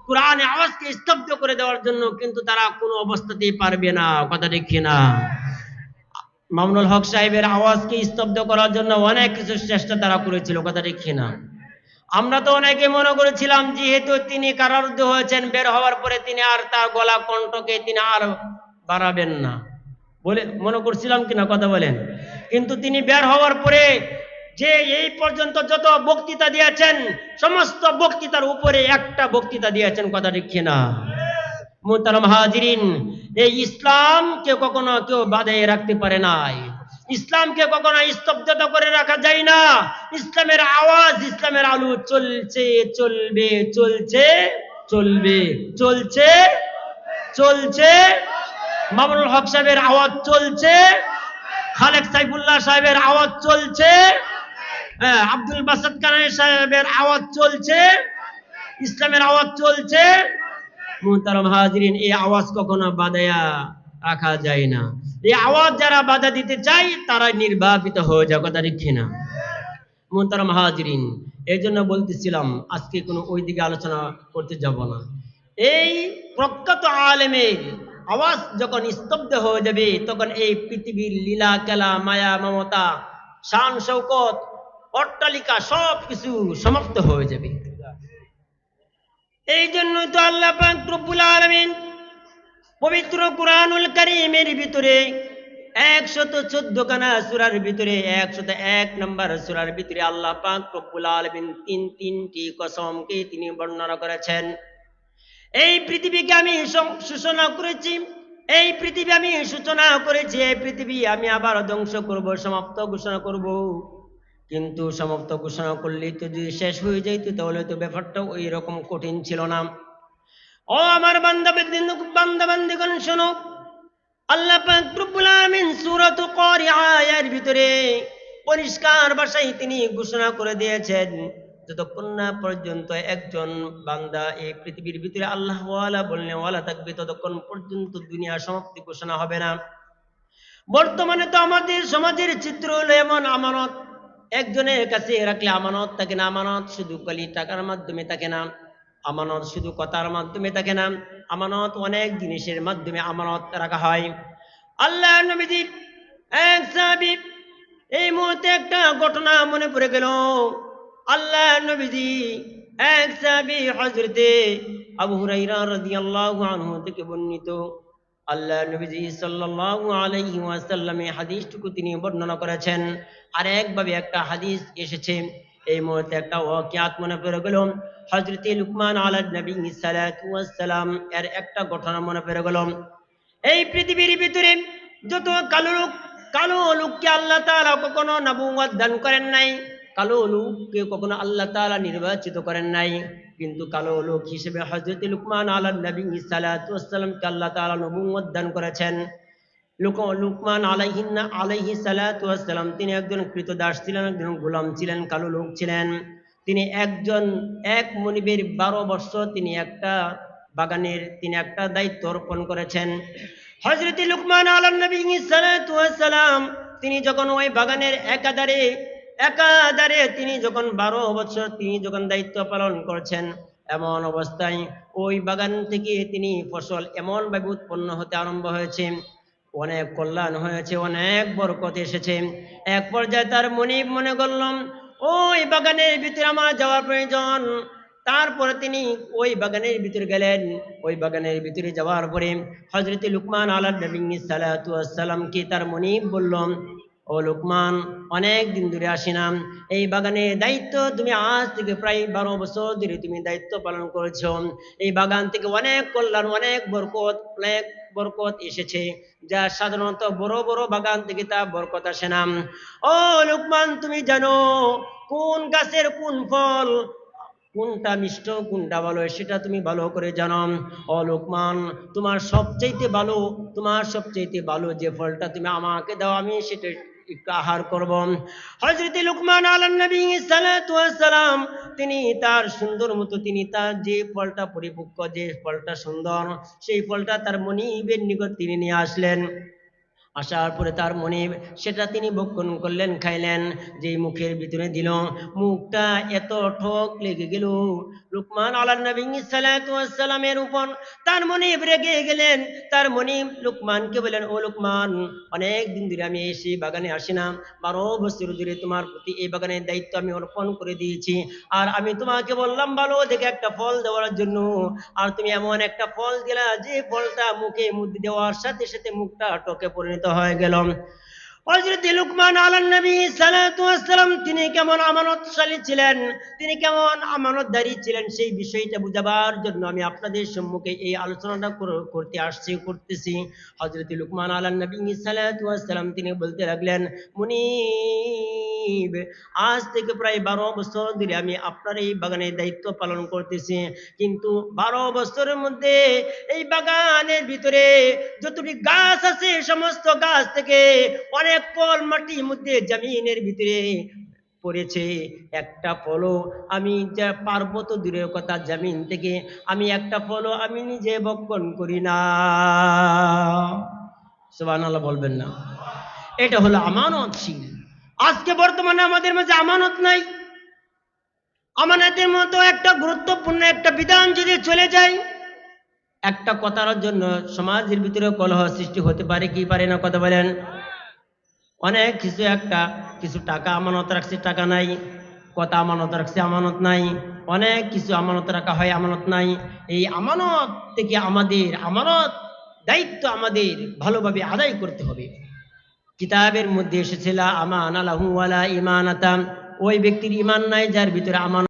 কোরআনে আওয়াজকে স্তব্ধ করে দেওয়ার জন্য, কিন্তু তারা কোনো অবস্থাতেই পারবে না। কথা ঠিক কিনা? মামুনুল হক সাহেবের আওয়াজকে স্তব্ধ করার জন্য অনেক কিছু চেষ্টা তারা করেছিল। কথা ঠিক কিনা? আমরা তো অনেকে মনে করেছিলাম যেহেতু তিনি কারারুদ্ধ হয়েছেন, বের হওয়ার পরে তিনি আর তার গলা কণ্ঠকে তিনি আর বাড়াবেন না বলে মনে করছিলাম কিনা, কথা বলেন। কিন্তু তিনি বের হওয়ার পরে যে এই পর্যন্ত যত বক্তৃতা দিয়েছেন, সমস্ত বক্তৃতার উপরে একটা বক্তৃতা দিয়েছেন। কথা ঠিক কিনা? মুহতারাম হাজিরিন, এই ইসলামকে কখনো কেউ বাঁধিয়ে রাখতে পারে নাই। ইসলামকে কখনো স্তব্ধতা করে রাখা যায় না। ইসলামের আওয়াজ, ইসলামের আলো চলছে, চলবে, চলছে, চলবে, চলছে, চলছে। মামুনুল হক সাহেবের আওয়াজ চলছে, খালেক সাইফুল্লাহ সাহেবের আওয়াজ চলছে, আব্দুল বাসাত কানাই সাহেবের আওয়াজ চলছে, ইসলামের আওয়াজ চলছে। মুহতারাম হাজিরিন, এই আওয়াজ কখনো বাঁধাইয়া রাখা যায় না। এই আওয়াজ যারা বাধা দিতে চায় তারা নির্বাপিত হয়ে যায়। কথা ঠিক কিনা? মুহতারাম হাজিরিন, এই জন্য বলতেছিলাম আজকে কোনো ওই দিকে আলোচনা করতে যাব না। এই প্রখ্যাত আলেমের আওয়াজ যখন স্তব্ধ হয়ে যাবে, তখন এই পৃথিবীর লীলা খেলা, মায়া মমতা, শান শৌকত, অট্টালিকা সব কিছু সমাপ্ত হয়ে যাবে। এই জন্যই তো আল্লাহ পাক রব্বুল আলামিন পবিত্র কুরআনুল কারীমের ভিতরে 114 খানা সূরার ভিতরে 101 নম্বর সূরার ভিতরে আল্লাহ পাক রব্বুল আলামিন তিনটি কসমকে তিনি বর্ণনা করেছেন। এই পৃথিবীকে আমি সূচনা করেছি, এই পৃথিবী আমি সূচনা করেছি, এই পৃথিবী আমি আবার ধ্বংস করব, সমাপ্ত ঘোষণা করব। কিন্তু সমাপ্ত ঘোষণা করলে তো যদি শেষ হয়ে যাইতো তাহলে তো ব্যাপারটা ওই রকম কঠিন ছিল না। ও আমার বান্দাবান্দিগণ শোনো, আল্লাহ পাক রব্বুল আলামিন সূরাত কারিআ এর ভিতরে পরিষ্কার ভাষায় তিনি ঘোষণা করে দিয়েছেন, যতক্ষণ না পর্যন্ত একজন বান্দা এই পৃথিবীর ভিতরে আল্লাহ ওয়ালা বললে ওয়ালা থাকবে, ততক্ষণ পর্যন্ত দুনিয়া সমাপ্তি ঘোষণা হবে না। বর্তমানে তো আমাদের সমাজের চিত্র হলো এমন, আমানত একজনের কাছে রাখলে আমানত থাকে না। আমানত শুধু খালি টাকার মাধ্যমে থাকে না, আমানত শুধু কথার মাধ্যমে থাকে না, আমানত অনেক জিনিসের মাধ্যমে আমানত রাখা হয়। আল্লাহ নবীজি এক সাহাবী, এই মুহূর্তে একটা ঘটনা মনে পড়ে গেল। আল্লাহ নবীজি এক সাহাবী হযরতে আবু হুরায়রা রাদিয়াল্লাহু আনহু থেকে বর্ণিত, আল্লাহ নবীজি সাল্লাল্লাহু আলাইহি ওয়াসাল্লাম এই হাদিসটুকু তিনি বর্ণনা করেছেন। আর একভাবে একটা হাদিস এসেছে। এই মুহূর্তে একটা ওয়াকিয়াত মনে পড়ে গেল। হযরতে লুকমান আলাইহিস নবী সাল্লাল্লাহু আলাইহি ওয়াসাল্লাম এর একটা ঘটনা মনে পড়ে গেল। এই পৃথিবীর ভিতরে যত কালো লোককে আল্লাহ তাআলা কখনো নবুয়ত দান করেন নাই, কালো লোককে কখনো আল্লাহ তাআলা নির্বাচিত করেন নাই, কিন্তু কালো লোক হিসেবে হযরতে লুকমান আলাইহিস নবী সাল্লাল্লাহু আলাইহি ওয়াসাল্লামকে আল্লাহ তাআলা নবুয়ত দান করেছেন। লুকমান আলাইহিস সালাতু ওয়াসসালাম তিনি একজন কৃতদাস ছিলেন, একজন গোলাম ছিলেন, কালো লোক ছিলেন। তিনি এক মনিবের 12 বছর তিনি একটা বাগানের তিনি একটা দায়িত্ব অর্পণ করেছেন। হযরত লুকমান আলাইহিস নবী সাল্লাল্লাহু আলাইহি ওয়াসাল্লাম তিনি যখন ওই বাগানের একাধারে তিনি যখন 12 বছর তিনি যখন দায়িত্ব পালন করছেন, এমন অবস্থায় ওই বাগান থেকে তিনি ফসল এমন ভাবে উৎপন্ন হতে আরম্ভ হয়েছে, অনেক কল্যাণ হয়েছে, অনেক বরকত এসেছে। এক পর্যায়ে তার মনিব মনে করলাম ওই বাগানের ভিতরে আমার যাওয়ার প্রয়োজন। তারপরে তিনি ওই বাগানের ভিতরে গেলেন। ওই বাগানের ভিতরে যাওয়ার পরে হযরত লুকমান আলাইহিস নবী সাল্লাল্লাহু আলাইহি ওয়াসাল্লামকে তার মনিব বলল, ও লুকমান, অনেক দিন ধরে আসিনাম, এই বাগানের দায়িত্ব তুমি আজ থেকে প্রায় 12 বছর ধরে তুমি দায়িত্ব পালন করেছো। এই বাগান থেকে অনেক কল্যাণ, অনেক বরকত এসেছে, যা সাধারণত বড় বড় বাগান থেকে তা বরকত আসে না। ও লুকমান, তুমি জানো কোন গাছের কোন ফল, কোনটা মিষ্ট কোনটা ভালো, সেটা তুমি ভালো করে জানো। ও লুকমান, তোমার সবচেয়ে ভালো যে ফলটা তুমি আমাকে দাও, আমি সেটা একটু আহার করব। হযরত লুকমান আলাইহিস নবী সাল্লাল্লাহু আলাইহি ওয়াসাল্লাম তিনি তার সুন্দর মতো তিনি তার যে ফলটা পরিপক্ক, যে ফলটা সুন্দর, সেই ফলটা তার মনিবের নিকট তিনি নিয়ে আসলেন। আসার পরে তার মনে সেটা তিনি ভক্ষণ করলেন, খাইলেন। যেই মুখের ভিতরে দিল, মুখটা এত ঠোক লেগে গেল লুকমান আলাইহিস নবী সাল্লাল্লাহু আলাইহি ওয়াসাল্লামের উপর। তার মনে রেগে গেলেন। তার মনে লুকমানকে বলেন, ও লুকমান, অনেক দিন ধরে আমি এসে বাগানে আসি না, 12 বছর ধরে তোমার প্রতি এই বাগানের দায়িত্ব আমি অর্পণ করে দিয়েছি। আর আমি তোমাকে বললাম ভালো দেখে একটা ফল দেওয়ার জন্য, আর তুমি এমন একটা ফল দিলা যে ফলটা মুখে মধ্যে দেওয়ার সাথে সাথে মুখটা টকে পরিণত হয়ে গেল। হযরত লুকমান আলাইহিস নবী সাল্লাল্লাহু আলাইহি ওয়াসাল্লাম তিনি কেমন আমানতশালী ছিলেন, তিনি কেমন আমানতদারী ছিলেন, সেই বিষয়টা বুঝাবার জন্য আমি আপনাদের সম্মুখে এই আলোচনাটা করতেছি। হযরত লুকমান আলাইহিস নবী সাল্লাল্লাহু আলাইহি ওয়াসাল্লাম তিনি বলতে লাগলেন, মুনিব, আজ থেকে প্রায় 12 বছর ধরে আমি আপনার এই বাগানের দায়িত্ব পালন করতেছি, কিন্তু 12 বছরের মধ্যে এই বাগানের ভিতরে যতটি গাছ আছে সমস্ত গাছ থেকে অনেক ফল মাটির মধ্যে জমিনের ভিতরে পড়েছে, একটা ফলও আমি যা পারবো তো দূরের কথা, জমিন থেকে আমি একটা ফলও আমি নিজে ভক্ষণ করি না। সুবহানাল্লাহ বলবেন না? এটা হলো আমানতশীল। আজকে বর্তমানে আমাদের মাঝে আমানত নাই। আমানতের মতো একটা গুরুত্বপূর্ণ একটা বিধান যদি চলে যায়, একটা কথার জন্য সমাজের ভিতরে কলহ সৃষ্টি হতে পারে কি পারে না, কথা বলেন? অনেক কিছু টাকা আমানত রাখছে, টাকা নাই। কথা আমানত রাখছে, আমানত নাই। অনেক কিছু আমানত রাখা হয়, আমানত নাই। এই আমানত থেকে আমানত দায়িত্ব আমাদের ভালোভাবে আদায় করতে হবে। কিতাবের মধ্যে এসেছিল আমানা লাহু ওয়ালা ঈমানাতাম, ওই ব্যক্তির ঈমান নাই যার ভিতরে আমানত